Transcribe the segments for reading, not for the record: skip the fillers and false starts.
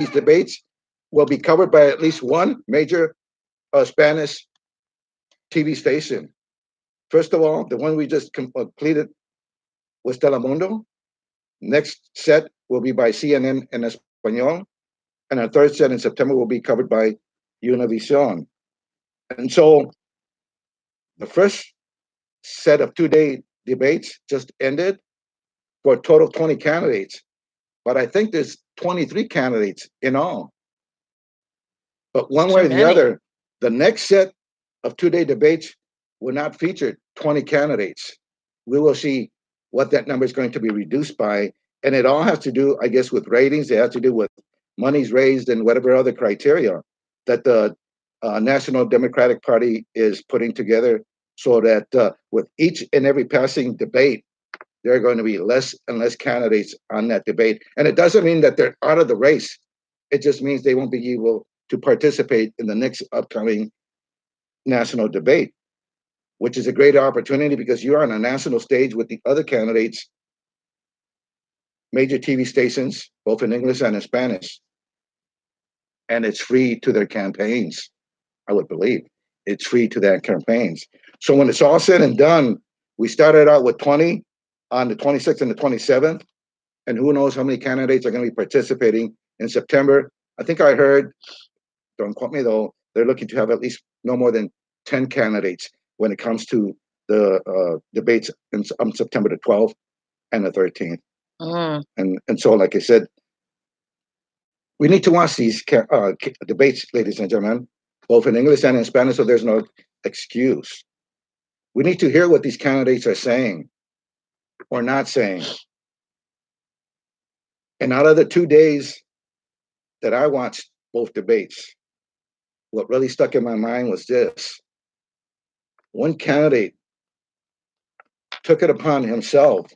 these debates will be covered by at least one major Spanish TV station. First of all, the one we just completed was Telemundo. Next set will be by CNN en Español. And our third set in September will be covered by Univision. And so the first set of 2 day debates just ended for a total of 20 candidates. But I think there's 23 candidates in all. But one way Too or the many. other, the next set of 2 day debates will not feature 20 candidates. We will see what that number is going to be reduced by. And it all has to do, I guess, with ratings. It has to do with monies raised and whatever other criteria that the National Democratic Party is putting together, so that with each and every passing debate, there are going to be less and less candidates on that debate. And it doesn't mean that they're out of the race. It just means they won't be able to participate in the next upcoming national debate, which is a great opportunity because you're on a national stage with the other candidates, major TV stations, both in English and in Spanish. And it's free to their campaigns, I would believe. It's free to their campaigns. So when it's all said and done, we started out with 20 on the 26th and the 27th. And who knows how many candidates are going to be participating in September. I think I heard, don't quote me though, they're looking to have at least no more than 10 candidates when it comes to the debates on September the 12th and the 13th. Mm. And so, like I said, we need to watch these debates, ladies and gentlemen, both in English and in Spanish, so there's no excuse. We need to hear what these candidates are saying or not saying. And out of the 2 days that I watched both debates, what really stuck in my mind was this. One candidate took it upon himself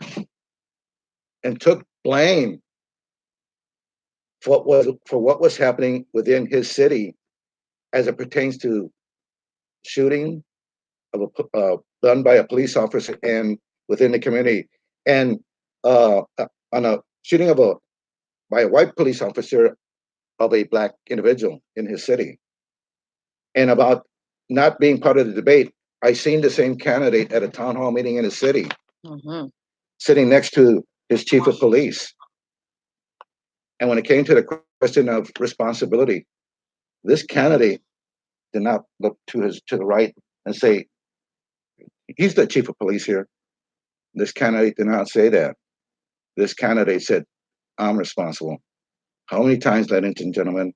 and took blame for what was happening within his city as it pertains to shooting of done by a police officer and within the community, and on a shooting of a by a white police officer of a black individual in his city. And about not being part of the debate, I seen the same candidate at a town hall meeting in his city, Hmm. sitting next to his chief of police. And when it came to the question of responsibility, this candidate did not look to the right and say, he's the chief of police here. This candidate did not say that. This candidate said, I'm responsible. How many times, ladies and gentlemen,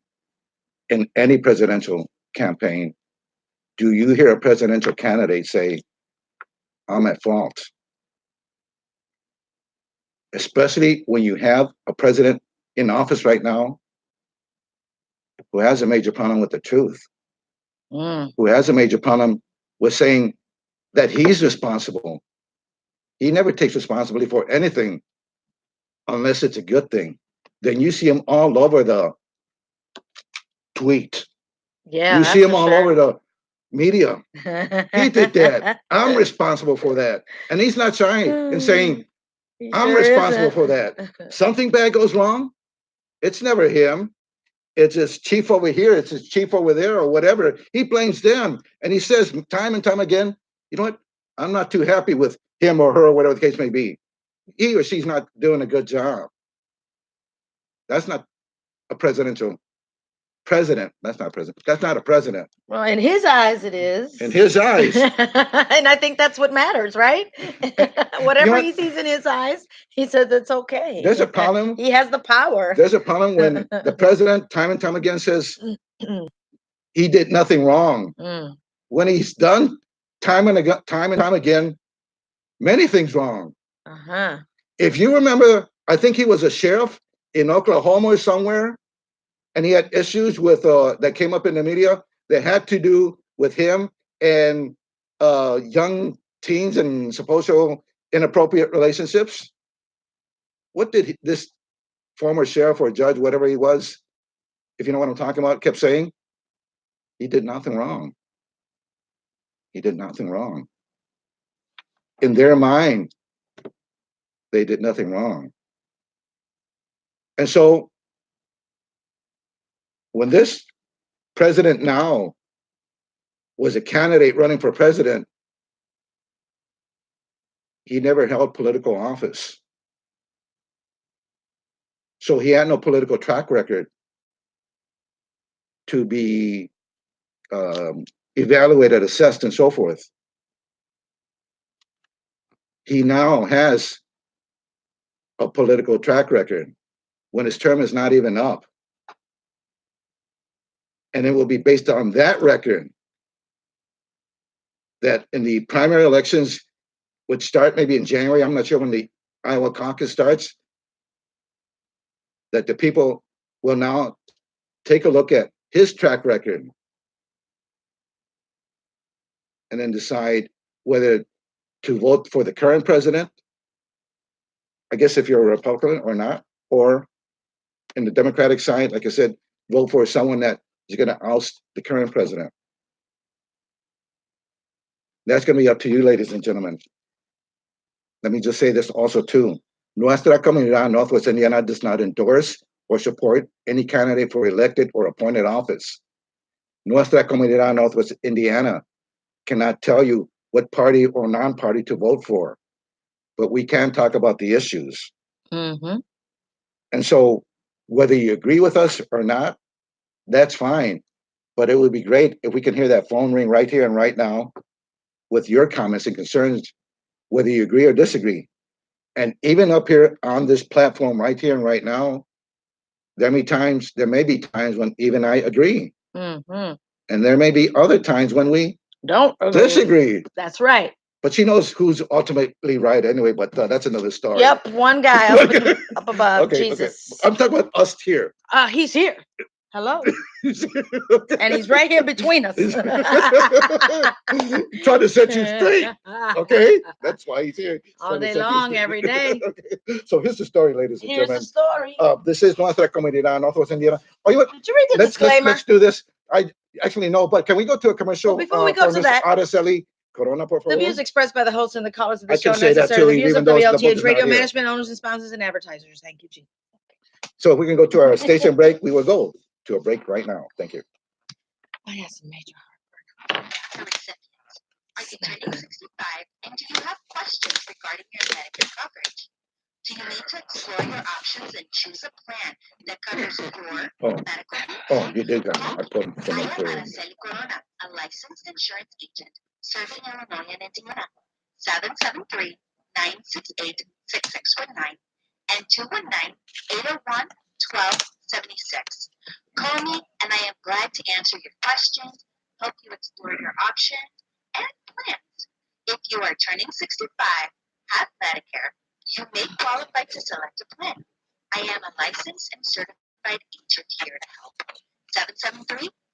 in any presidential campaign, do you hear a presidential candidate say, I'm at fault? Especially when you have a president in office right now who has a major problem with the truth, Mm. who has a major problem with saying that he's responsible. He never takes responsibility for anything unless it's a good thing. Then you see him all over the tweet. Yeah, You see that's him for all over sure. the media. He did that. I'm responsible for that. And he's not shy in saying, He I'm sure responsible isn't. for that. Something bad goes wrong, it's never him. It's his chief over here, it's his chief over there, or whatever. He blames them. And he says time and time again, you know what? I'm not too happy with him or her, or whatever the case may be. He or she's not doing a good job. That's not a president. That's not president. That's not a president. Well, in his eyes, it In is. his eyes, And I think that's what matters, right? you know Whatever what? he sees in his eyes, he says it's There's a okay. problem. He has the power. There's a problem when the president time and time again says he did nothing wrong. Mm. When he's done time and time again, many things wrong. Uh-huh. If you remember, I think he was a sheriff in Oklahoma or somewhere, and he had issues with that came up in the media that had to do with him and young teens and supposed inappropriate relationships. What did this former sheriff or judge, whatever he was, if you know what I'm talking about, kept saying? He did nothing wrong. He did nothing wrong. In their mind, they did nothing wrong. And so when this president now was a candidate running for president, he never held political office. So he had no political track record to be evaluated, assessed, and so forth. He now has a political track record when his term is not even up. And it will be based on that record that in the primary elections, which start maybe in January, I'm not sure when the Iowa caucus starts, that the people will now take a look at his track record and then decide whether to vote for the current president, I guess if you're a Republican or not, or in the Democratic side, like I said, vote for someone that is going to oust the current president. That's going to be up to you, ladies and gentlemen. Let me just say this also too. Nuestra Comunidad Northwest Indiana does not endorse or support any candidate for elected or appointed office. Nuestra Comunidad Northwest Indiana cannot tell you what party or non-party to vote for, but we can talk about the issues. Mm-hmm. And so whether you agree with us or not, that's fine. But it would be great if we can hear that phone ring right here and right now with your comments and concerns, whether you agree or disagree. And even up here on this platform right here and right now, there may be times when even I agree. Mm-hmm. And there may be other times when we don't disagree. That's right. But she knows who's ultimately right anyway, but that's another story. Yep, one guy up above, okay, Jesus. Okay. I'm talking about us here. He's here. Hello. And he's right here between us. Trying to set you straight. Okay? That's why he's here. All day long, every day. Okay. So here's the story, ladies and gentlemen. Here's the story. This is Nuestra Comunidad Northwest Indiana. Oh, you know what? Did you read the disclaimer? Let's do this. I actually know, but can we go to a commercial? Well, before we go to that, Araceli Corona, por favor. The views expressed by the hosts and the callers of this show I can say that necessarily too, the views even of the though the WLTH book radio is not here. management, owners and sponsors, and advertisers. Thank you, Chief. So if we can go to our station break, we will go to a break right now. Thank you. I have some major heartburn. Are you turning 65 and do you have questions regarding your Medicare coverage? Do you need to explore your options and choose a plan that covers your medical needs? Oh, you did that. I put I am Araceli Corona, a licensed insurance agent serving Illinois and Indiana. 773-968-6619 and 219-801-1276. Call me and I am glad to answer your questions, help you explore your options and plans. If you are turning 65, have Medicare, you may qualify to select a plan. I am a licensed and certified agent here to help.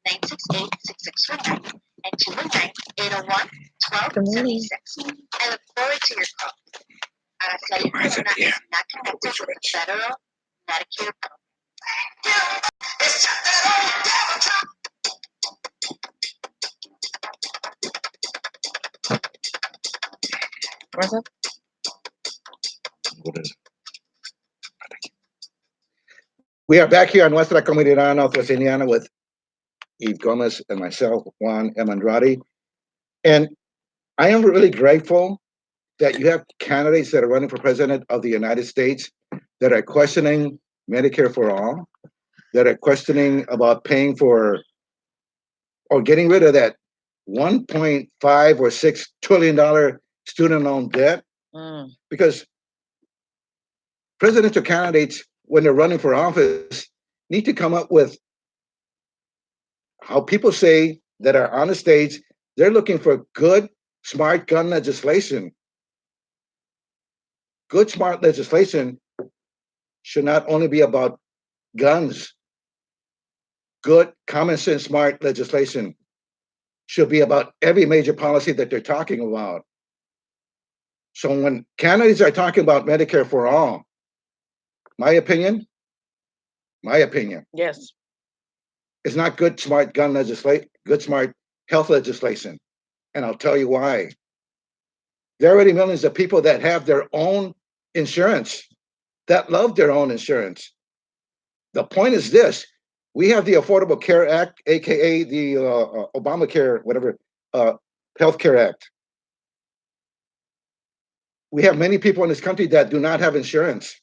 773-968-6619 and 219-801-1276. I look forward to your call. Araceli Corona is not connected with the federal Medicare program. What's up? We are back here on Nuestra Comunidad Northwest Indiana with Eve Gomez and myself, Juan M. Andrade. And I am really grateful that you have candidates that are running for president of the United States that are questioning Medicare for all, that are questioning about paying for or getting rid of that 1.5 or $6 trillion student loan debt. Because presidential candidates, when they're running for office, need to come up with how people say that are on the stage, they're looking for good, smart gun legislation. Good, smart legislation should not only be about guns. Good, common sense, smart legislation should be about every major policy that they're talking about. So when candidates are talking about Medicare for all, my opinion, yes, it's not good, smart gun legislation, good, smart health legislation. And I'll tell you why. There are already millions of people that have their own insurance, that love their own insurance. The point is this: We have the Affordable Care Act, aka the Obamacare, whatever, Health Care Act. We have many people in this country that do not have insurance.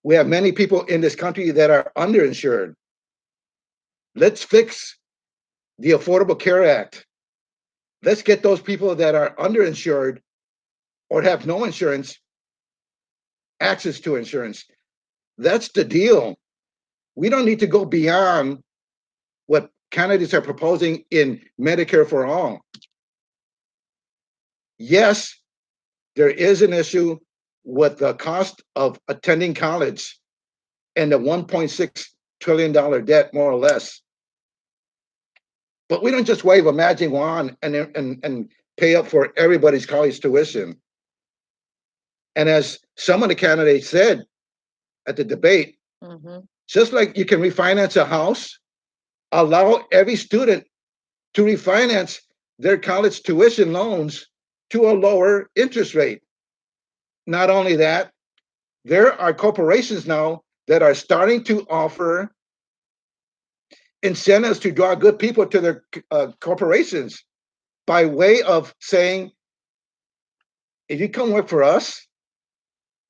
We have many people in this country that are underinsured. Let's fix the Affordable Care Act. Let's get those people that are underinsured or have no insurance access to insurance. That's the deal. We don't need to go beyond what candidates are proposing in Medicare for all. Yes, there is an issue with the cost of attending college and the $1.6 trillion debt, more or less. But we don't just wave a magic wand and pay up for everybody's college tuition. And as some of the candidates said at the debate, just like you can refinance a house, allow every student to refinance their college tuition loans to a lower interest rate. Not only that, there are corporations now that are starting to offer incentives to draw good people to their corporations by way of saying, if you come work for us,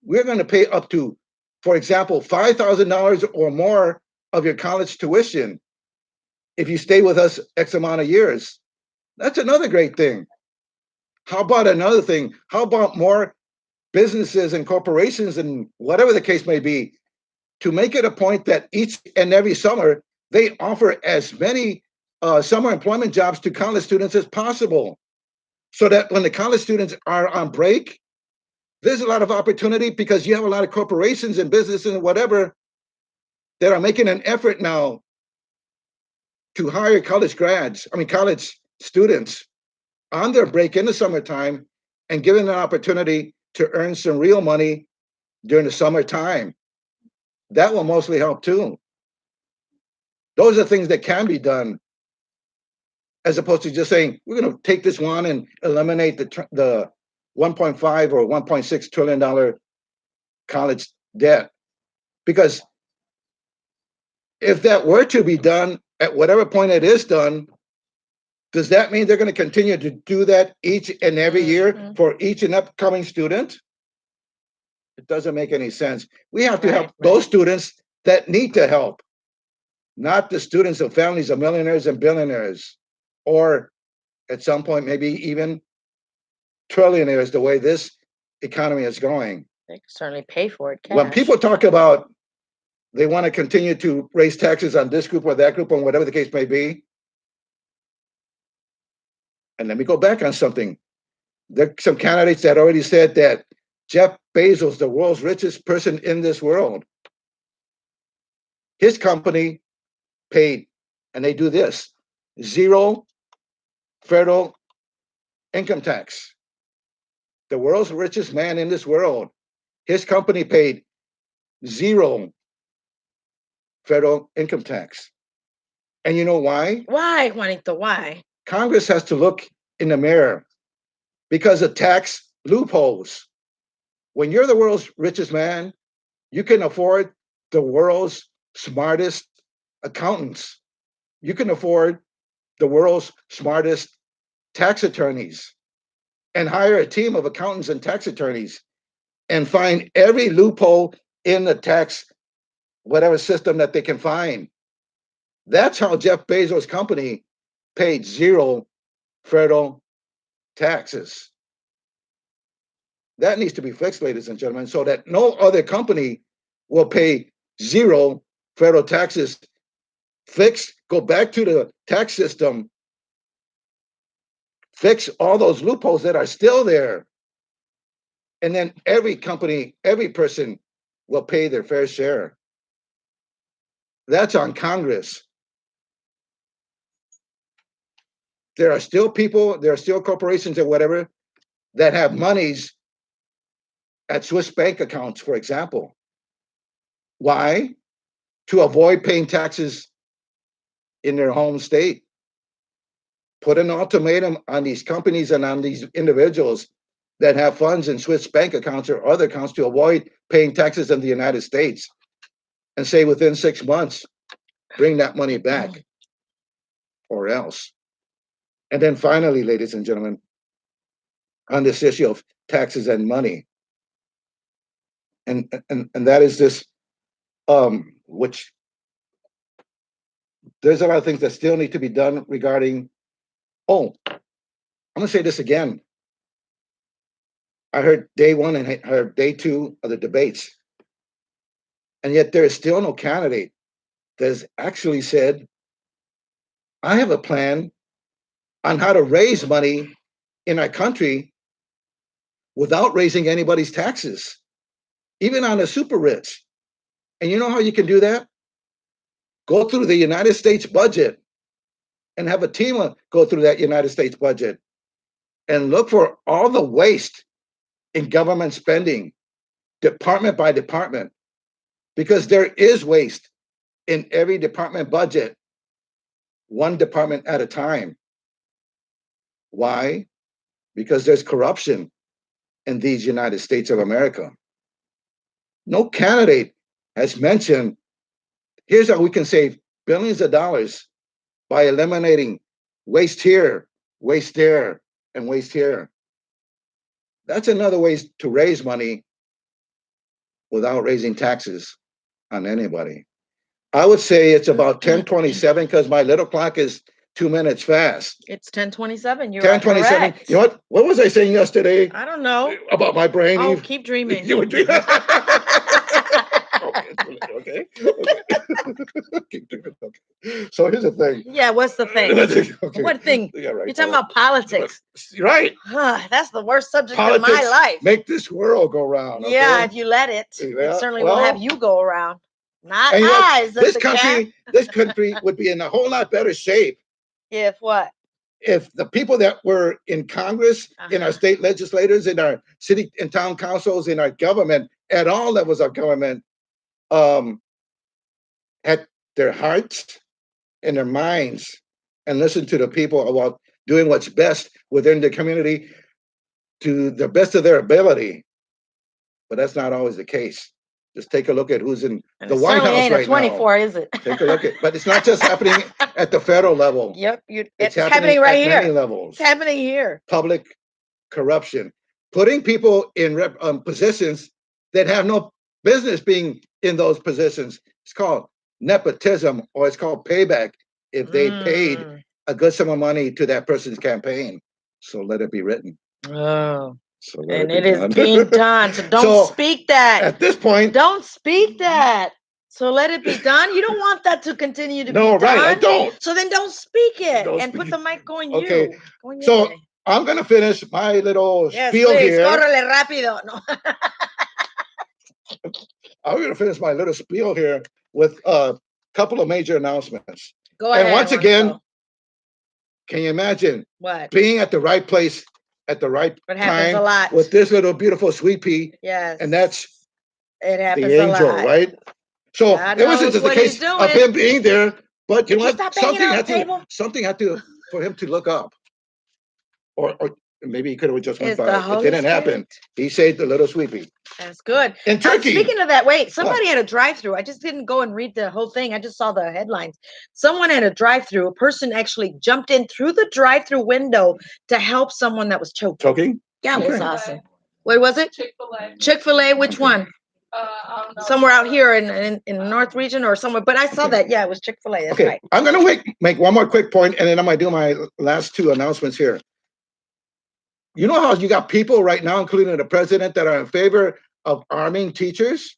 we're going to pay up to, for example, $5,000 or more of your college tuition if you stay with us X amount of years. That's another great thing. How about another thing? How about more businesses and corporations and whatever the case may be, to make it a point that each and every summer they offer as many summer employment jobs to college students as possible, so that when the college students are on break, there's a lot of opportunity, because you have a lot of corporations and businesses and whatever that are making an effort now to hire college students on their break in the summertime and giving them an opportunity to earn some real money during the summertime. That will mostly help too. Those are things that can be done, as opposed to just saying, we're going to take this one and eliminate the 1.5 or $1.6 trillion college debt. Because if that were to be done, at whatever point it is done, does that mean they're going to continue to do that each and every year for each and upcoming student? It doesn't make any sense. We have to help those students that need to help, not the students of families of millionaires and billionaires, or at some point, maybe even trillionaires, the way this economy is going. They can certainly pay for it cash. When people talk about they want to continue to raise taxes on this group or that group, or whatever the case may be, and let me go back on something. There are some candidates that already said that Jeff Bezos, the world's richest person in this world, his company paid, and they do this, 0 federal income tax. The world's richest man in this world, his company paid 0 federal income tax. And you know why? Why, Juanito? Why? Congress has to look in the mirror because of tax loopholes. When you're the world's richest man, you can afford the world's smartest accountants. You can afford the world's smartest tax attorneys and hire a team of accountants and tax attorneys and find every loophole in the tax, whatever system that they can find. That's how Jeff Bezos' company paid 0 federal taxes. That needs to be fixed, ladies and gentlemen, so that no other company will pay 0 federal taxes. Fix, go back to the tax system, fix all those loopholes that are still there. And then every company, every person will pay their fair share. That's on Congress. There are still people, there are still corporations or whatever that have monies at Swiss bank accounts, for example. Why? To avoid paying taxes in their home state. Put an ultimatum on these companies and on these individuals that have funds in Swiss bank accounts or other accounts to avoid paying taxes in the United States, and say within 6 months, bring that money back or else. And then finally, ladies and gentlemen, on this issue of taxes and money, and that is this, which there's a lot of things that still need to be done regarding, I'm gonna say this again. I heard day one and I heard day two of the debates, and yet there is still no candidate that has actually said, I have a plan on how to raise money in our country without raising anybody's taxes, even on the super rich. And you know how you can do that? Go through the United States budget and have a team go through that United States budget and look for all the waste in government spending, department by department, because there is waste in every department budget, one department at a time. Why? Because there's corruption in these United States of America. No candidate has mentioned, here's how we can save billions of dollars by eliminating waste here, waste there, and waste here. That's another way to raise money without raising taxes on anybody. I would say it's about 10:27 because my little clock is 2 minutes fast. It's 10:27. You're 10:27. correct. You know what? What was I saying yesterday I don't know. about my brain? Oh, Eve? keep dreaming. You were dreaming. Okay. So here's the thing. Yeah, what's the thing? Okay. What thing? Yeah, right. You're talking about politics. Right. That's the worst subject Politics in my life. make this world go round. Okay? Yeah, if you let it, Yeah, it certainly well, will have you go around. Not and you know, eyes. this country would be in a whole lot better shape If what? if the people that were in Congress, in our state legislators, in our city and town councils, in our government, at all levels of government, had their hearts and their minds and listen to the people about doing what's best within the community to the best of their ability. But that's not always the case. Just take a look at who's in the White House ain't right a 24, is it? Take a look at, but it's not just happening at the federal level. Yep, It's happening right at here. many levels. It's happening here. Public corruption, putting people in positions that have no business being in those positions. It's called nepotism, or it's called payback if they paid a good sum of money to that person's campaign. So let it be written. Oh. So and it is being done. So don't speak that. At this point, don't speak that. So let it be done. You don't want that to continue to be done. No, right, I don't. So then don't speak it Don't and speak put the mic on Okay. you. Going So your way. I'm gonna finish my little spiel please, here. Córrele rápido. No. I'm gonna finish my little spiel here with a couple of major announcements. Go ahead. And once again, can you imagine what? Being at the right place at the right time a lot. with this little beautiful sweet pea? Yes. And that's it happens the angel, a lot. right? So God it wasn't knows just a what he's case of doing. him being there, but you know Would you what? stop banging on the table? Something had to for him to look up, or maybe he could have just went It's the by. It Holy didn't happen. He saved the little sweet pea. That's good. In Turkey. Speaking of that, wait, somebody had a drive-through. I just didn't go and read the whole thing. I just saw the headlines. Someone had a drive-through. A person actually jumped in through the drive-through window to help someone that was choking. Choking? Yeah, it was awesome. Wait, was it? Chick-fil-A. Chick-fil-A, which one? Somewhere out here in the North region or somewhere. But I saw that. Yeah, it was Chick-fil-A. That's right. I'm going to make one more quick point, and then I'm going to do my last two announcements here. You know how you got people right now, including the president, that are in favor of arming teachers?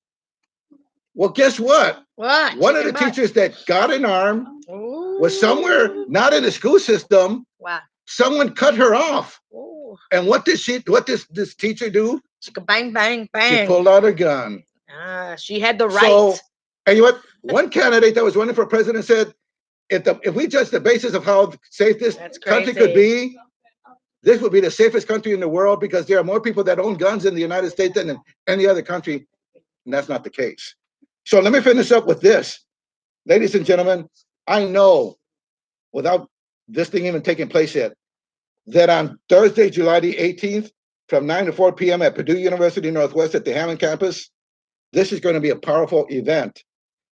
Well, guess what? What? One of the teachers that got an arm was somewhere not in the school system. Wow. Someone cut her off. Ooh. And what did this teacher do? She could bang, bang, bang. She pulled out her gun. She had the right. So, and you know what? One candidate that was running for president said, if we judge the basis of how safe this country could be, this would be the safest country in the world because there are more people that own guns in the United States than in any other country. And that's not the case. So let me finish up with this. Ladies and gentlemen, I know, without this thing even taking place yet, that on Thursday, July the 18th, from 9 to 4 p.m. at Purdue University Northwest at the Hammond campus, this is going to be a powerful event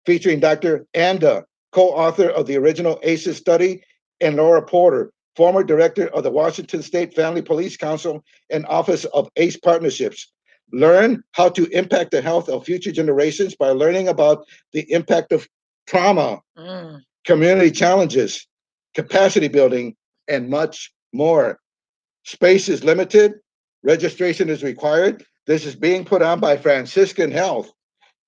featuring Dr. Anda co-author of the original ACEs study, and Laura Porter, former director of the Washington State Family Police Council and Office of ACE Partnerships. Learn how to impact the health of future generations by learning about the impact of trauma, community challenges, capacity building, and much more. Space is limited. Registration is required. This is being put on by Franciscan Health.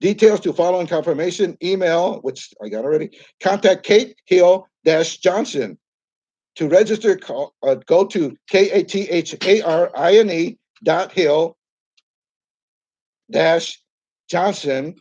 Details to following confirmation, email, which I got already, contact Kate Hill-Johnson. To register, go to KATHARINE.Hill-Johnson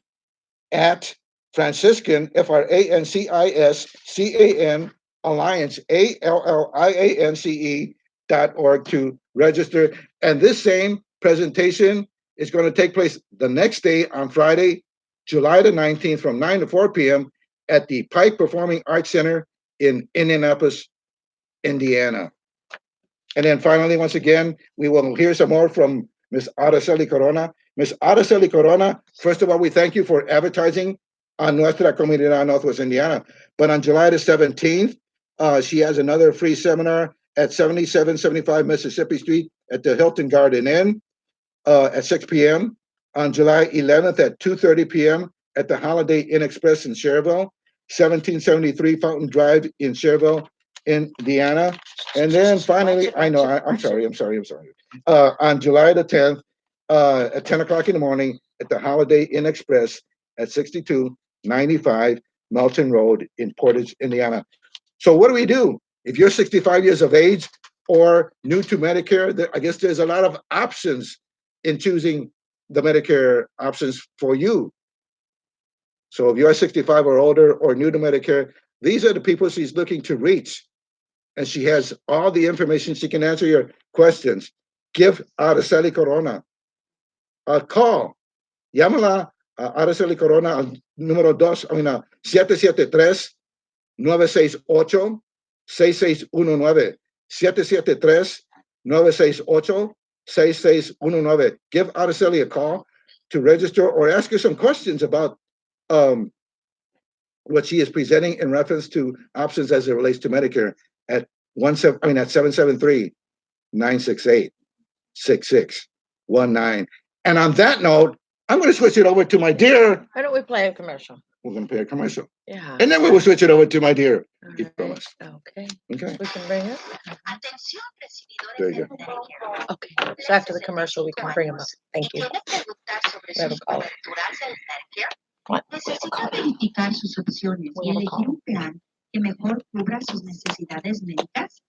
at Franciscan, FRANCISCAN, Alliance, ALLIANCE.org to register. And this same presentation is going to take place the next day on Friday, July the 19th from 9 to 4 p.m. at the Pike Performing Arts Center in Indianapolis, Indiana. And then finally, once again, we will hear some more from Ms. Araceli Corona. Ms. Araceli Corona, first of all, we thank you for advertising on Nuestra Comunidad Northwest Indiana. But on July the 17th, she has another free seminar at 7775 Mississippi Street at the Hilton Garden Inn at 6 p.m. On July 11th at 2:30 p.m. at the Holiday Inn Express in Cherville, 1773 Fountain Drive in Cherville, Indiana. And then finally, I'm sorry. On July the 10th, at 10 o'clock in the morning at the Holiday Inn Express at 6295 Melton Road in Portage, Indiana. So what do? If you're 65 years of age or new to Medicare, I guess there's a lot of options in choosing the Medicare options for you. So if you're 65 or older or new to Medicare, these are the people she's looking to reach. And she has all the information. She can answer your questions. Give Araceli Corona a call. Llámala a Araceli Corona al número 773-968-6619. 773-968-6619. Give Araceli a call to register or ask her some questions about what she is presenting in reference to options as it relates to Medicare at 773-968-6619. And on that note, I'm going to switch it over to my dear. Why don't we play a commercial? We're going to play a commercial. Yeah. And then we will switch it over to my dear. Okay. Okay. Okay. We can bring it. There you go. Okay. So after the commercial, we can bring them up. Thank you. Never call it. What? Necesita verificar sus opciones y elegir un plan que mejor cubra sus necesidades médicas.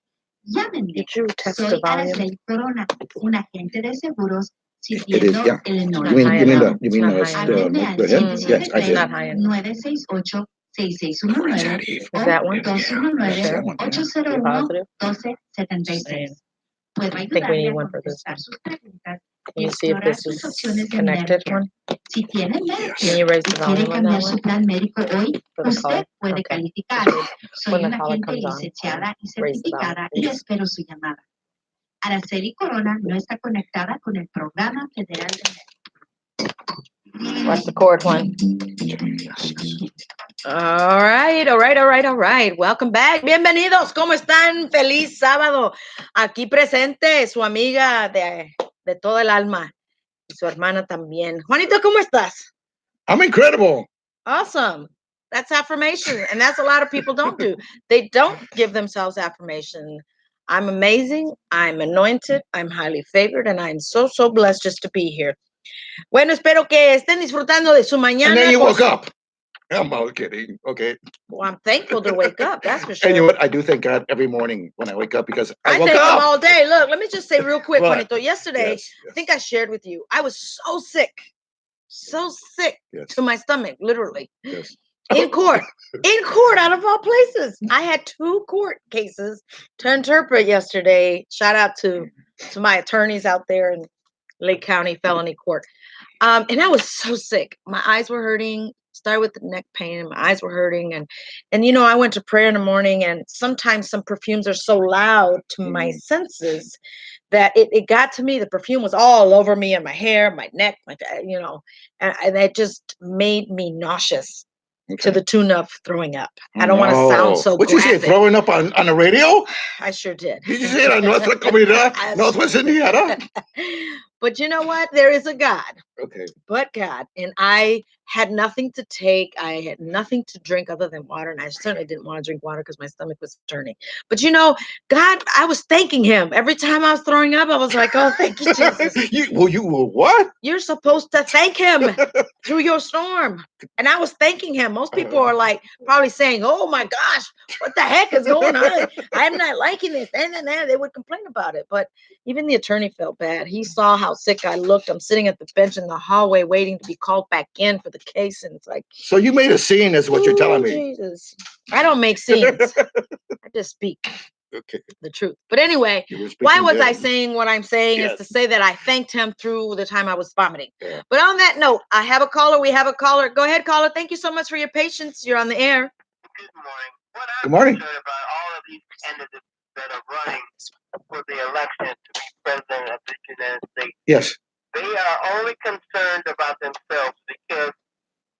Llámenme. Soy Araceli Corona, un agente de seguros sirviendo Illinois. Háblenme al 773-968-6619 o 219-801-1276. Puedo ayudarle a contestar sus preguntas y explorar sus opciones de Medicare. Si tiene Medicare y quiere cambiar su plan médico hoy, usted puede calificar. Soy una agente licenciada y certificada y espero su llamada. Araceli Corona no está conectada con el programa federal de Medicare. What's the cord one? All right. Welcome back. Bienvenidos. ¿Cómo están? Feliz sábado. Aquí presente su amiga de todo el alma y su hermana también. Juanito, ¿cómo estás? I'm incredible. Awesome. That's affirmation. And that's a lot of people don't do. They don't give themselves affirmation. I'm amazing. I'm anointed. I'm highly favored. And I'm so blessed just to be here. Bueno, espero que estén disfrutando de su mañana. And then you woke up. I'm all kidding. Okay. Well, I'm thankful to wake up. That's for sure. And you know what? I do thank God every morning when I wake up because I woke thank up. Him all day. Look, let me just say real quick, Juanito. Yesterday, yes. I think I shared with you, I was so sick to my stomach, literally. Yes. In court, out of all places. I had 2 court cases to interpret yesterday. Shout out to my attorneys out there in Lake County Felony Court. And I was so sick. My eyes were hurting. Started with the neck pain and my eyes were hurting. And you know, I went to prayer in the morning, and sometimes some perfumes are so loud to my senses that it got to me. The perfume was all over me and my hair, my neck, and it just made me nauseous. to the tune of throwing up. I don't want to sound so What you say, graphic. throwing up on the radio? I sure did. Did you say it on Nuestra Comunidad, I Northwest sure did. Indiana? But you know what? There is a God, Okay. but God. And I had nothing to take. I had nothing to drink other than water. And I certainly didn't want to drink water because my stomach was turning. But you know, God, I was thanking him. Every time I was throwing up, I was like, oh, thank you, Jesus. you were what? You're supposed to thank him through your storm. And I was thanking him. Most people are like probably saying, oh my gosh, what the heck is going on? I'm not liking this. And then they would complain about it. But even the attorney felt bad. He saw how sick I looked. I'm sitting at the bench in the hallway waiting to be called back in for the case. And it's like, so you made a scene, is what you're telling me. Jesus. I don't make scenes. I just speak the truth. But anyway, why was I saying what I'm saying is to say that I thanked him through the time I was vomiting. Yeah. But on that note, I have a caller. We have a caller. Go ahead, caller. Thank you so much for your patience. You're on the air. Good morning. What I'm Good morning. concerned about all of these candidates that are running for the election to be president of the United States. Yes. They are only concerned about themselves because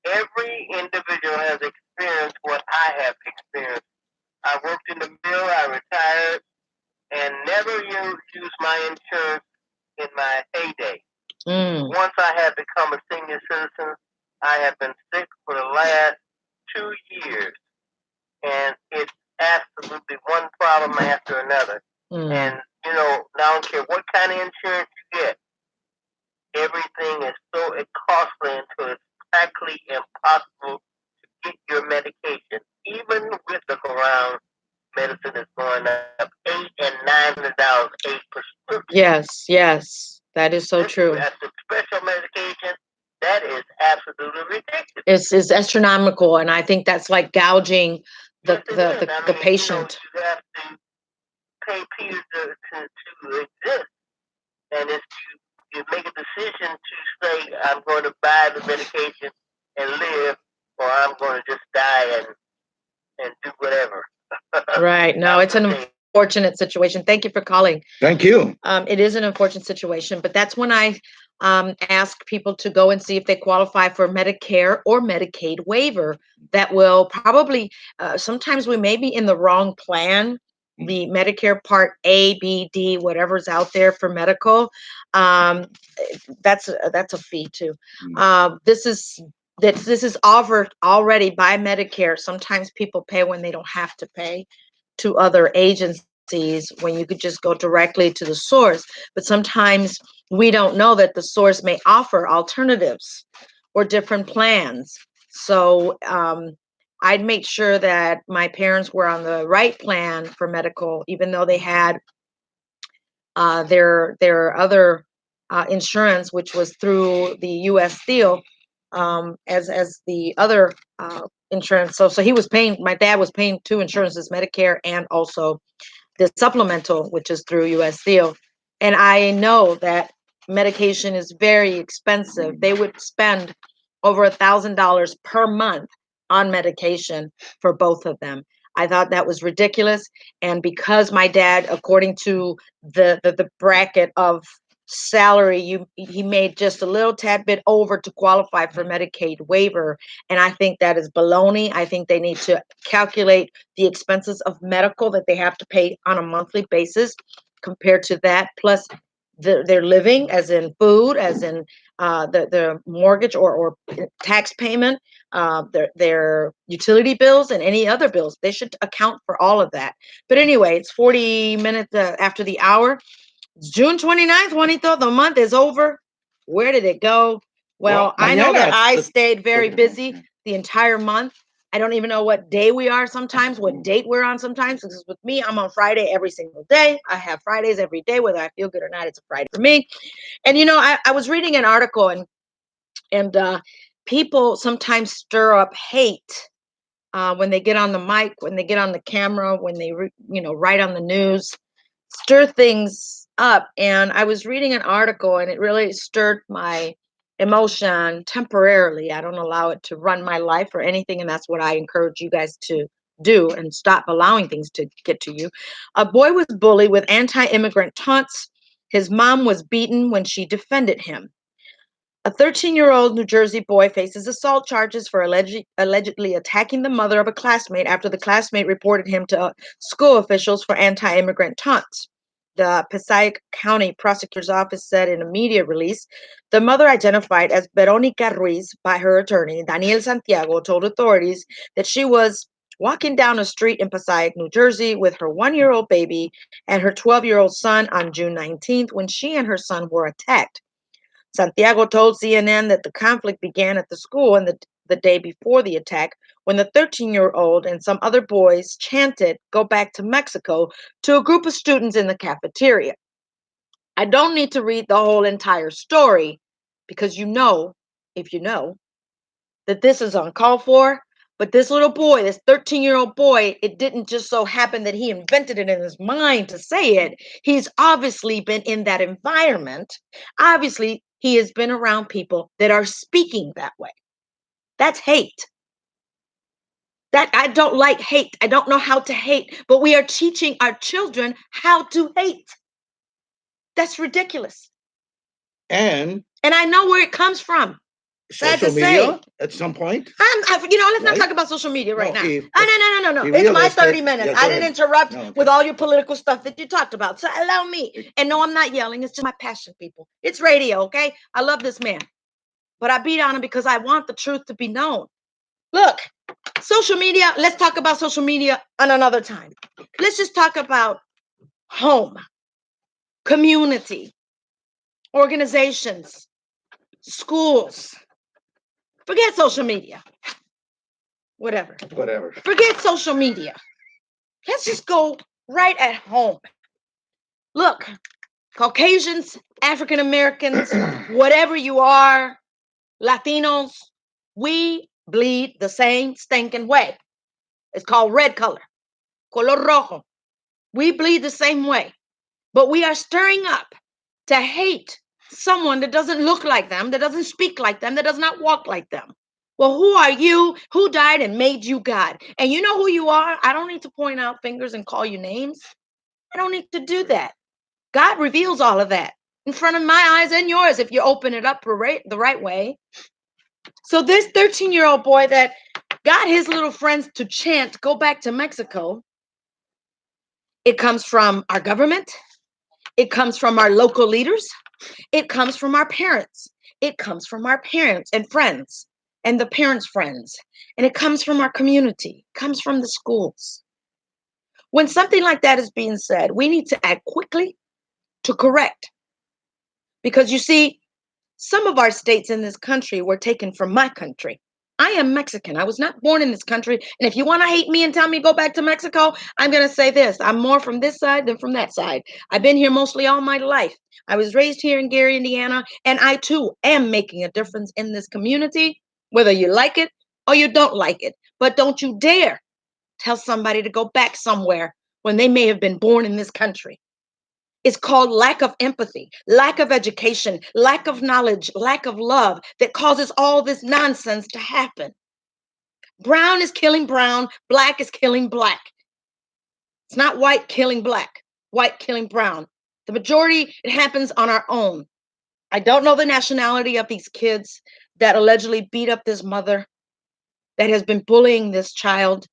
every individual has experienced what I have experienced. I worked in the mill, I retired, and never used my insurance in my heyday. Once I have become a senior citizen, I have been sick for the last 2 years. And it's absolutely one problem after another. And, you know, I don't care what kind of insurance you get, everything is so costly until it's practically impossible to get your medication. Even with the around medicine is going up $800 and $900 a prescription. Yes, that is so true. That's a special medication. That is absolutely ridiculous. It's astronomical, and I think that's like gouging the patient. You have to pay people to exist, and if you make a decision to say I'm going to buy the medication and live, or I'm going to just die and do whatever. Right. No, it's an unfortunate situation. Thank you for calling. Thank you. It is an unfortunate situation, but that's when I ask people to go and see if they qualify for Medicare or Medicaid waiver. That will probably, sometimes we may be in the wrong plan. The Medicare Part A, B, D, whatever's out there for medical, that's a fee too. This is offered already by Medicare. Sometimes people pay when they don't have to pay to other agencies, when you could just go directly to the source. But sometimes we don't know that the source may offer alternatives or different plans. So I'd make sure that my parents were on the right plan for medical, even though they had their other insurance, which was through the U.S. Steel, as the other insurance. So he was paying. My dad was paying two insurances, Medicare and also the supplemental, which is through U.S. Steel. And I know that medication is very expensive. They would spend over $1,000 per month on medication for both of them. I thought that was ridiculous. And because my dad, according to the bracket of salary, he made just a little tad bit over to qualify for Medicaid waiver. And I think that is baloney. I think they need to calculate the expenses of medical that they have to pay on a monthly basis compared to that, plus their living, as in food, as in the mortgage or tax payment, their utility bills and any other bills. They should account for all of that. But anyway, it's 40 minutes after the hour. It's June 29th, Juanito. The month is over. Where did it go? Well, I know that I stayed very busy the entire month. I don't even know what day we are sometimes, what date we're on sometimes. Because with me, I'm on Friday every single day. I have Fridays every day, whether I feel good or not. It's a Friday for me. And you know, I was reading an article, and people sometimes stir up hate when they get on the mic, when they get on the camera, when they write on the news, stir things up. And I was reading an article, and it really stirred my emotion temporarily. I don't allow it to run my life or anything, and that's what I encourage you guys to do, and stop allowing things to get to you. A boy was bullied with anti-immigrant taunts. His mom was beaten when she defended him. A 13-year-old New Jersey boy faces assault charges for allegedly attacking the mother of a classmate after the classmate reported him to school officials for anti-immigrant taunts. The Passaic County Prosecutor's Office said in a media release, the mother, identified as Veronica Ruiz by her attorney, Daniel Santiago, told authorities that she was walking down a street in Passaic, New Jersey, with her 1-year-old baby and her 12-year-old son on June 19th when she and her son were attacked. Santiago told CNN that the conflict began at the school and the day before the attack when the 13-year-old and some other boys chanted, "Go back to Mexico," to a group of students in the cafeteria. I don't need to read the whole entire story because if you know, that this is uncalled for. But this little boy, this 13-year-old boy, it didn't just so happen that he invented it in his mind to say it. He's obviously been in that environment. Obviously, he has been around people that are speaking that way. That's hate. That I don't like hate. I don't know how to hate, but we are teaching our children how to hate. That's ridiculous. And I know where it comes from. Sad social to say. media at some point. Let's not Right? talk about social media right No, now. if- No. be It's my realistic. 30 minutes. Yeah, go I didn't ahead. interrupt No, okay. with all your political stuff that you talked about. So allow me. And no, I'm not yelling. It's just my passion, people. It's radio, okay? I love this man. But I beat on him because I want the truth to be known. Look, social media, let's talk about social media on another time. Let's just talk about home, community, organizations, schools. Forget social media. Whatever. Forget social media. Let's just go right at home. Look, Caucasians, African Americans, whatever you are, Latinos, we bleed the same stinking way. It's called red color, color rojo. We bleed the same way, but we are stirring up to hate someone that doesn't look like them, that doesn't speak like them, that does not walk like them. Well, who are you? Who died and made you God? And you know who you are? I don't need to point out fingers and call you names. I don't need to do that. God reveals all of that in front of my eyes and yours if you open it up the right way. So this 13-year-old boy that got his little friends to chant, "Go back to Mexico," it comes from our government. It comes from our local leaders. It comes from our parents. It comes from our parents and friends and the parents' friends. And it comes from our community. It comes from the schools. When something like that is being said, we need to act quickly to correct. Because you see, some of our states in this country were taken from my country. I am Mexican. I was not born in this country. And if you want to hate me and tell me go back to Mexico, I'm going to say this. I'm more from this side than from that side. I've been here mostly all my life. I was raised here in Gary, Indiana, and I too am making a difference in this community, whether you like it or you don't like it. But don't you dare tell somebody to go back somewhere when they may have been born in this country. It's called lack of empathy, lack of education, lack of knowledge, lack of love that causes all this nonsense to happen. Brown is killing brown, black is killing black. It's not white killing black, white killing brown. The majority, it happens on our own. I don't know the nationality of these kids that allegedly beat up this mother that has been bullying this child.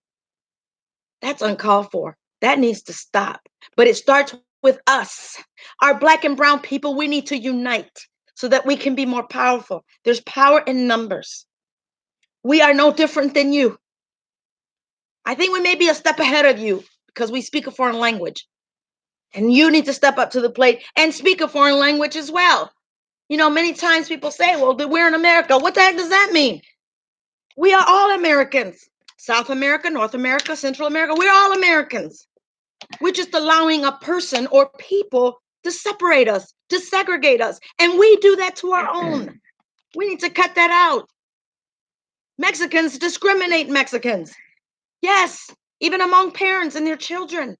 That's uncalled for. That needs to stop. But it starts with us. Our black and brown people, we need to unite so that we can be more powerful. There's power in numbers. We are no different than you. I think we may be a step ahead of you because we speak a foreign language. And you need to step up to the plate and speak a foreign language as well. You know, many times people say, well, we're in America. What the heck does that mean? We are all Americans. South America, North America, Central America, we're all Americans. We're just allowing a person or people to separate us, to segregate us. And we do that to our own. We need to cut that out. Mexicans discriminate Mexicans. Yes, even among parents and their children.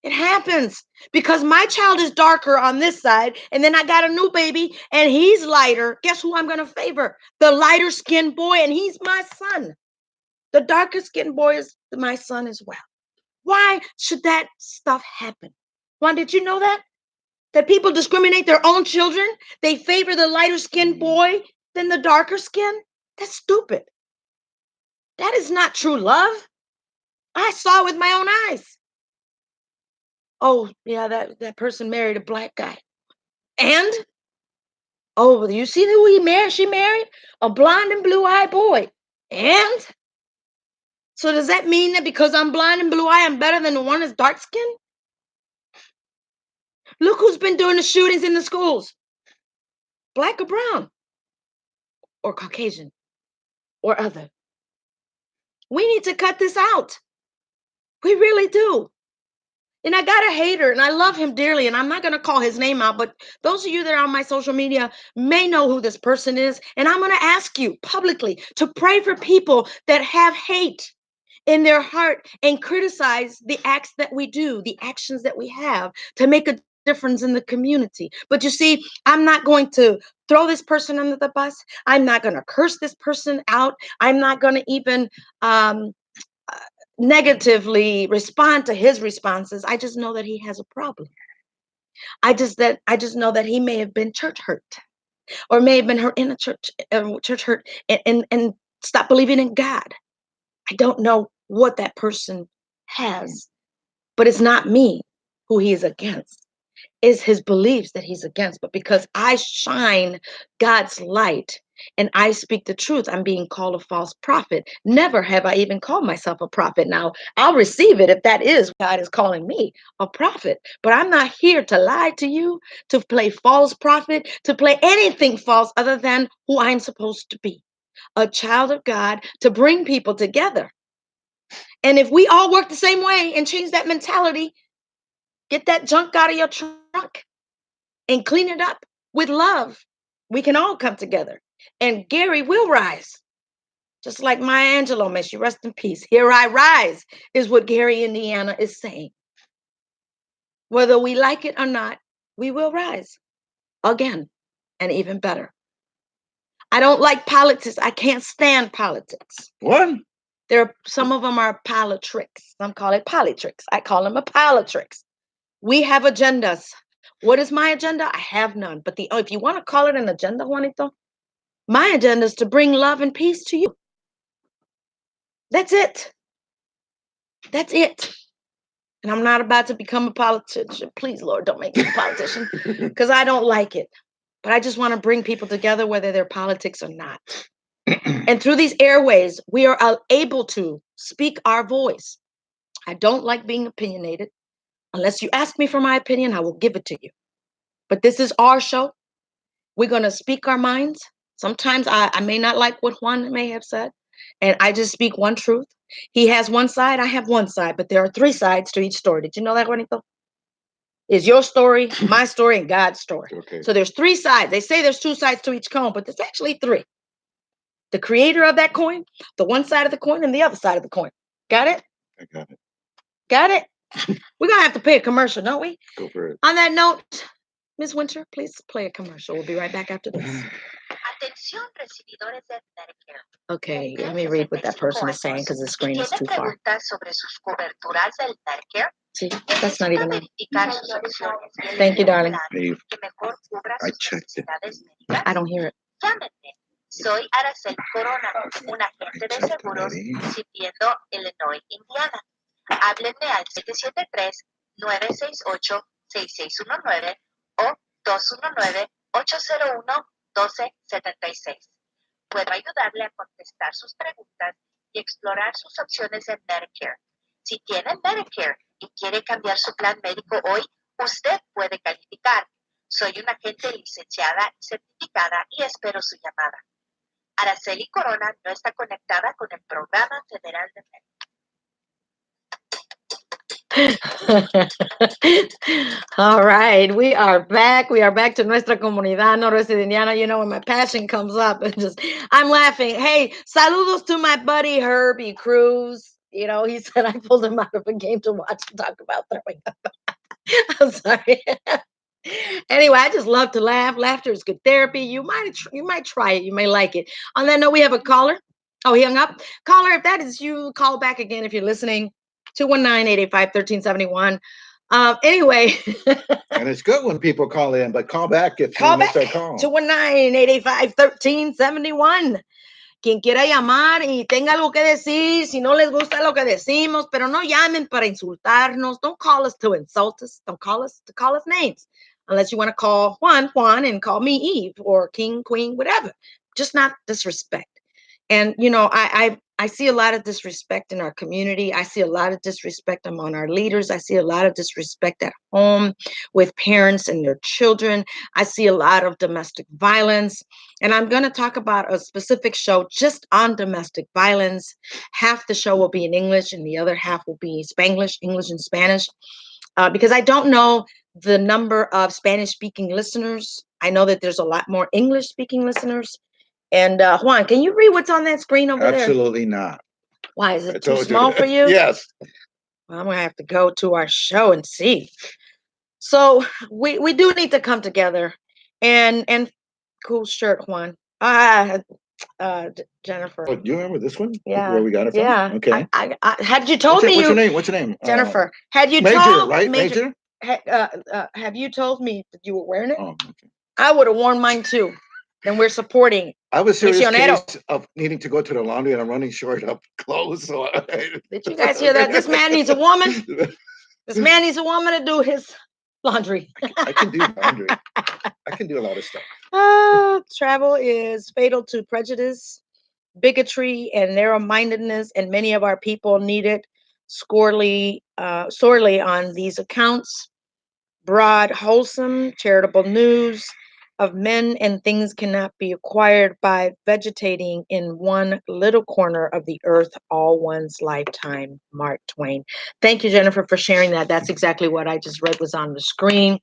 It happens because my child is darker on this side, and then I got a new baby and he's lighter. Guess who I'm going to favor? The lighter skinned boy, and he's my son. The darker skinned boy is my son as well. Why should that stuff happen? Juan, did you know that? That people discriminate their own children? They favor the lighter skinned boy than the darker skin? That's stupid. That is not true love. I saw with my own eyes. Oh, yeah, that person married a black guy. And oh, you see who he married? She married a blonde and blue-eyed boy. And so does that mean that because I'm blind and blue-eyed, I'm better than the one that's dark skinned? Look who's been doing the shootings in the schools. Black or brown or Caucasian or other. We need to cut this out. We really do. And I got a hater and I love him dearly, and I'm not going to call his name out, but those of you that are on my social media may know who this person is. And I'm going to ask you publicly to pray for people that have hate in their heart and criticize the acts that we do, the actions that we have to make a difference in the community. But you see, I'm not going to throw this person under the bus. I'm not going to curse this person out. I'm not going to even negatively respond to his responses. I just know that he has a problem. I just know that he may have been church hurt, or may have been hurt in a church hurt, and stop believing in God. I don't know what that person has, but it's not me who he is against. It's his beliefs that he's against. But because I shine God's light and I speak the truth, I'm being called a false prophet. Never have I even called myself a prophet. Now, I'll receive it if that is God is calling me a prophet. But I'm not here to lie to you, to play false prophet, to play anything false other than who I'm supposed to be, a child of God, to bring people together. And if we all work the same way and change that mentality, get that junk out of your trunk and clean it up with love, we can all come together. And Gary will rise. Just like Maya Angelou, may she rest in peace. Here I rise is what Gary, Indiana is saying. Whether we like it or not, we will rise again and even better. I don't like politics. I can't stand politics. What? Some of them are politricks. Some call it politricks. I call them a politricks. We have agendas. What is my agenda? I have none. But if you want to call it an agenda, Juanito, my agenda is to bring love and peace to you. That's it. That's it. And I'm not about to become a politician. Please, Lord, don't make me a politician, because I don't like it. But I just want to bring people together, whether they're politics or not. And through these airways, we are able to speak our voice. I don't like being opinionated. Unless you ask me for my opinion, I will give it to you. But this is our show. We're going to speak our minds. Sometimes I may not like what Juan may have said, and I just speak one truth. He has one side, I have one side, but there are three sides to each story. Did you know that, Juanito? It's your story, my story, and God's story. Okay. So there's three sides. They say there's two sides to each coin, but there's actually three. The creator of that coin, the one side of the coin, and the other side of the coin. Got it? I got it. Got it? We're going to have to pay a commercial, don't we? Go for it. On that note, Ms. Winter, please play a commercial. We'll be right back after this. Atención, recibidores de Medicare. Okay, let me read what that person is saying because the screen is too far. Preguntas sobre sus coberturas del Medicare. See, that's not even on. Verificar sus opciones y Thank you, darling. Dave, que mejor cubra I sus checked it. necesidades médicas. I don't hear it. Llámenme. Soy Araceli Corona, un agente de seguros sirviendo Illinois, Indiana. Háblenme al 773-968-6619 o 219-801-1276. Puedo ayudarle a contestar sus preguntas y explorar sus opciones en Medicare. Si tiene Medicare y quiere cambiar su plan médico hoy, usted puede calificar. Soy una agente licenciada y certificada y espero su llamada. Araceli Corona no está conectada con el Programa Federal de Medicare. All right, we are back. We are back to Nuestra Comunidad NWI. You know, when my passion comes up, I'm laughing. Hey, saludos to my buddy Herbie Cruz. You know, he said I pulled him out of a game to watch him talk about throwing up. I'm sorry. Anyway, I just love to laugh. Laughter is good therapy. You might try it. You may like it. On that note, we have a caller. Oh, he hung up. Caller, if that is you, call back again if you're listening. 219-885-1371. Anyway, And it's good when people call in, but call back if call you back miss our call. 219-885-1371. Quien quiera llamar y tenga algo que decir, si no les gusta lo que decimos, pero no llamen para insultarnos. Don't call us to insult us. Don't call us to call us names. Unless you want to call Juan, and call me Eve, or King, Queen, whatever. Just not disrespect. And, you know, I see a lot of disrespect in our community. I see a lot of disrespect among our leaders. I see a lot of disrespect at home with parents and their children. I see a lot of domestic violence. And I'm going to talk about a specific show just on domestic violence. Half the show will be in English and the other half will be Spanglish, English and Spanish, because I don't know the number of Spanish-speaking listeners. I know that there's a lot more English-speaking listeners. And Juan, can you read what's on that screen over there? Absolutely not. Why, is I it too told small for you? Yes. Well, I'm gonna have to go to our show and see. So we do need to come together, and cool shirt, Juan. Jennifer. Oh, do you remember this one? Yeah. Where we got it from? Yeah. Okay. Had you told me What's you, your name? What's your name? Jennifer? Had you Major, told right? Major? have you told me that you were wearing it? Oh, okay. I would have worn mine too. Then we're supporting. I have a serious Misionero. case of needing to go to the laundry and I'm running short of clothes. So Did you guys hear that? This man needs a woman. This man needs a woman to do his laundry. I can do laundry. I can do a lot of stuff. Travel is fatal to prejudice, bigotry, and narrow-mindedness, and many of our people need it sorely on these accounts. Broad, wholesome, charitable news of men and things cannot be acquired by vegetating in one little corner of the earth all one's lifetime. Mark Twain. Thank you, Jennifer, for sharing that. That's exactly what I just read was on the screen.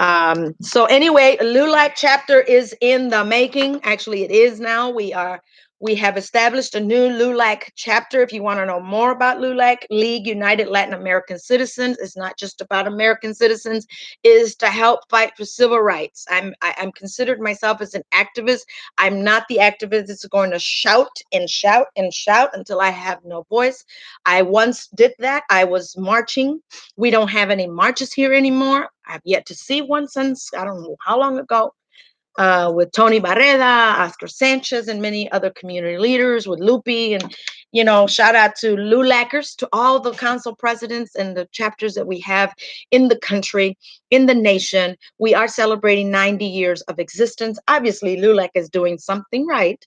So anyway, LULAC chapter is in the making. Actually, it is now. We have established a new LULAC chapter. If you want to know more about LULAC, League United Latin American Citizens, it's not just about American citizens, is to help fight for civil rights. I'm considered myself as an activist. I'm not the activist that's going to shout and shout and shout until I have no voice. I once did that. I was marching. We don't have any marches here anymore. I've yet to see one since I don't know how long ago. With Tony Barreda, Oscar Sanchez, and many other community leaders, with Lupi, and, you know, shout out to LULACers, to all the council presidents and the chapters that we have in the country, in the nation. We are celebrating 90 years of existence. Obviously, LULAC is doing something right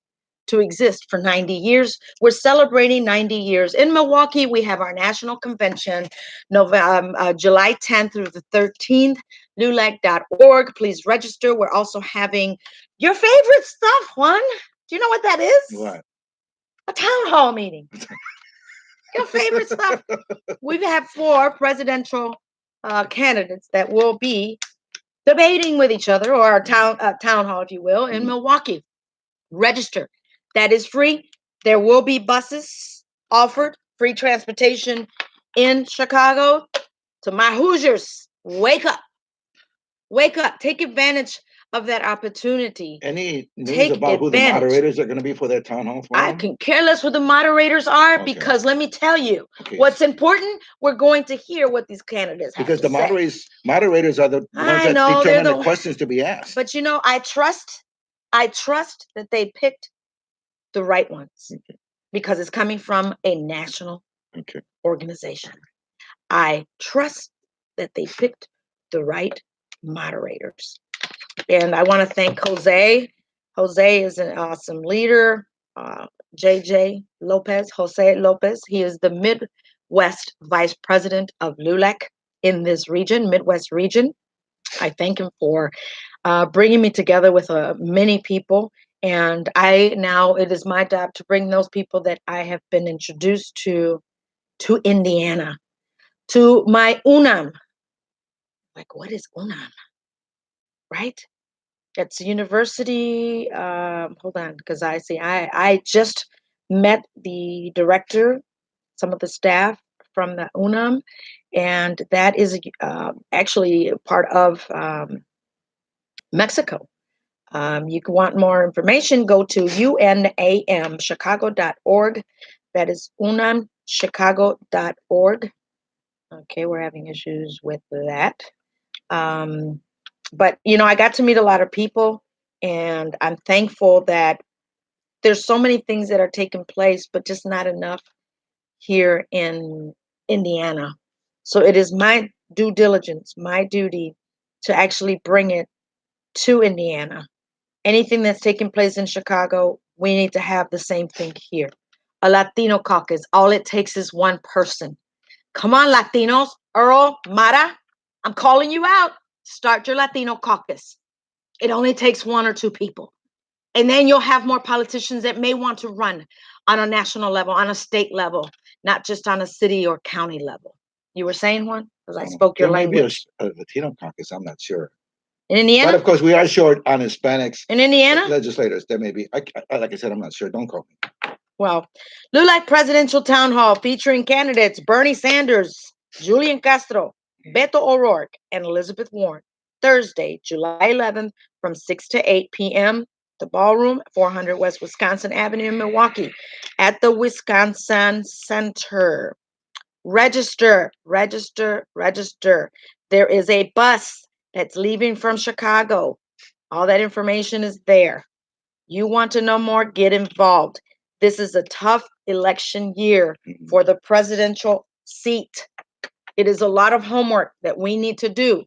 to exist for 90 years. We're celebrating 90 years. In Milwaukee, we have our national convention, July 10th through the 13th. LULAC.org. Please register. We're also having your favorite stuff, Juan. Do you know what that is? What? A town hall meeting. Your favorite stuff. We've had 4 presidential candidates that will be debating with each other, or a town hall, if you will, in Milwaukee. Register. That is free. There will be buses offered, free transportation in Chicago. To my Hoosiers, wake up. Wake up. Take advantage of that opportunity. Any news Take about who the advantage. moderators are going to be for that town hall I forum? can care less who the moderators are, Okay. because let me tell you, Okay. what's important, we're going to hear what these candidates have Because to the say. moderators are the ones I that know, they're determine the the- questions to be asked. But you know, I trust that they picked the right ones, because it's coming from a national organization. I trust that they picked the right moderators. And I want to thank Jose. Jose is an awesome leader. Jose Lopez. He is the Midwest Vice President of LULAC in this region, Midwest region. I thank him for bringing me together with many people. And it is my job to bring those people that I have been introduced to Indiana, to my UNAM. Like, what is UNAM? Right? It's a university. Hold on, because I just met the director, some of the staff from the UNAM, and that is actually part of Mexico. You can want more information, go to unamchicago.org. That is unamchicago.org. Okay, we're having issues with that. Um, but I got to meet a lot of people, and I'm thankful that there's so many things that are taking place, but just not enough here in Indiana. So it is my due diligence, my duty to actually bring it to Indiana. Anything that's taking place in Chicago, we need to have the same thing here. A Latino caucus. All it takes is one person. Come on, Latinos. Earl, Mara, I'm calling you out. Start your Latino caucus. It only takes one or two people. And then you'll have more politicians that may want to run on a national level, on a state level, not just on a city or county level. You were saying, Juan? Because I spoke your There may be language. a Latino caucus. I'm not sure. In Indiana? But of course, we are short on Hispanics In Indiana? legislators. There may be. Like I said, I'm not sure. Don't call me. Well, LULAC Presidential Town Hall featuring candidates Bernie Sanders, Julian Castro, Beto O'Rourke, and Elizabeth Warren. Thursday, July 11th from 6 to 8 p.m. The ballroom, 400 West Wisconsin Avenue in Milwaukee at the Wisconsin Center. Register, register, register. There is a bus that's leaving from Chicago. All that information is there. You want to know more? Get involved. This is a tough election year for the presidential seat. It is a lot of homework that we need to do.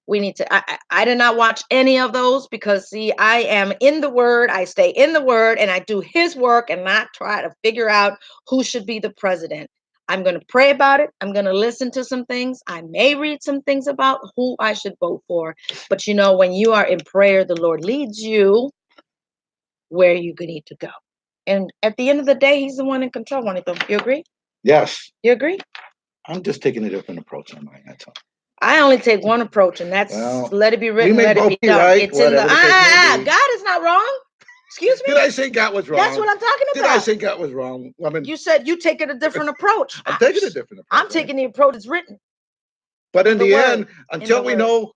I did not watch any of those because, see, I am in the Word. I stay in the Word and I do His work and not try to figure out who should be the president. I'm going to pray about it. I'm going to listen to some things. I may read some things about who I should vote for. But when you are in prayer, the Lord leads you where you need to go. And at the end of the day, He's the one in control, Juanito. You agree? Yes. You agree? I'm just taking a different approach on mine. That's all. I only take one approach, and that's let it be written, let it be done. Right, It's in the God is not wrong. Excuse me. Did I say God was wrong? That's what I'm talking about. Did I say God was wrong? I mean, you said you take it a different approach. I'm taking a different approach. I'm taking the approach that's written. But in the end, until we know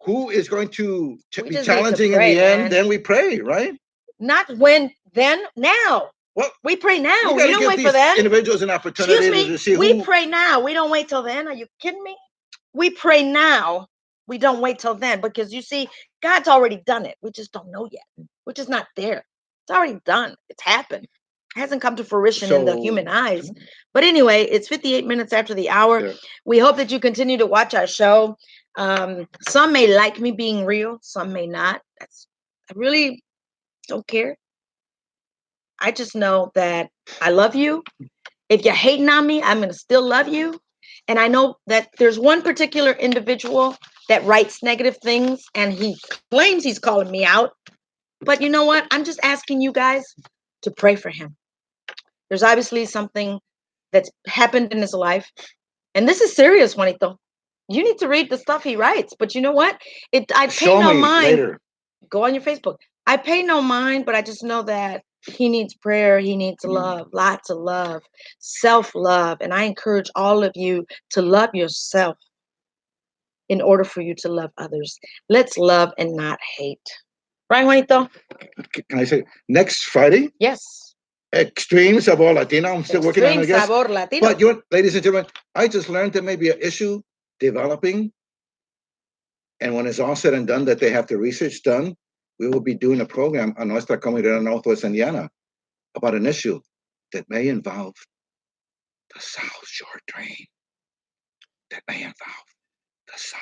who is going to be challenging in the end, then we pray, right? Not when, then, now. Well, we pray now. We don't wait for then. Individuals an opportunity to see we who. Pray now. We don't wait till then. Are you kidding me? We pray now. We don't wait till then because you see, God's already done it. We just don't know yet. We're just not there. It's already done. It's happened. It hasn't come to fruition in the human eyes. But anyway, it's 58 minutes after the hour. Yeah. We hope that you continue to watch our show. Some may like me being real. Some may not. I really don't care. I just know that I love you. If you're hating on me, I'm going to still love you. And I know that there's one particular individual that writes negative things and he claims he's calling me out. But you know what? I'm just asking you guys to pray for him. There's obviously something that's happened in his life. And this is serious, Juanito. You need to read the stuff he writes. But you know what? I pay no mind. Later. Go on your Facebook. I pay no mind, but I just know that he needs prayer. He needs love, lots of love, self-love. And I encourage all of you to love yourself in order for you to love others. Let's love and not hate. Right, Juanito? Can I say next Friday? Yes. Extreme Sabor Latino. I'm still working on it, I guess. Sabor Latino. But ladies and gentlemen, I just learned there may be an issue developing. And when it's all said and done, that they have the research done, we will be doing a program on Nuestra Comunidad Northwest Indiana about an issue that may involve the South Shore Train. That may involve the South.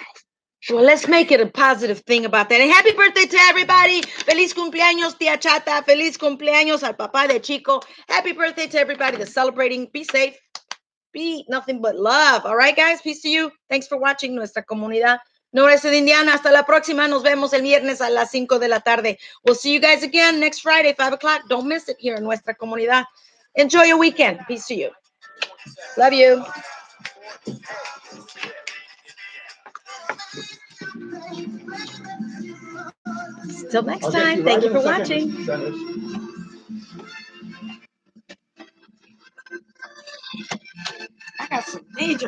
Well, let's make it a positive thing about that. And happy birthday to everybody. Feliz cumpleaños, tía Chata. Feliz cumpleaños al papá de Chico. Happy birthday to everybody that's celebrating. Be safe. Be nothing but love. All right, guys? Peace to you. Thanks for watching Nuestra Comunidad Noreste de Indiana. Hasta la próxima. Nos vemos el viernes a las 5 de la tarde. We'll see you guys again next Friday, 5 o'clock. Don't miss it here in Nuestra Comunidad. Enjoy your weekend. Peace to you. Love you. Till next time. Thank you for watching.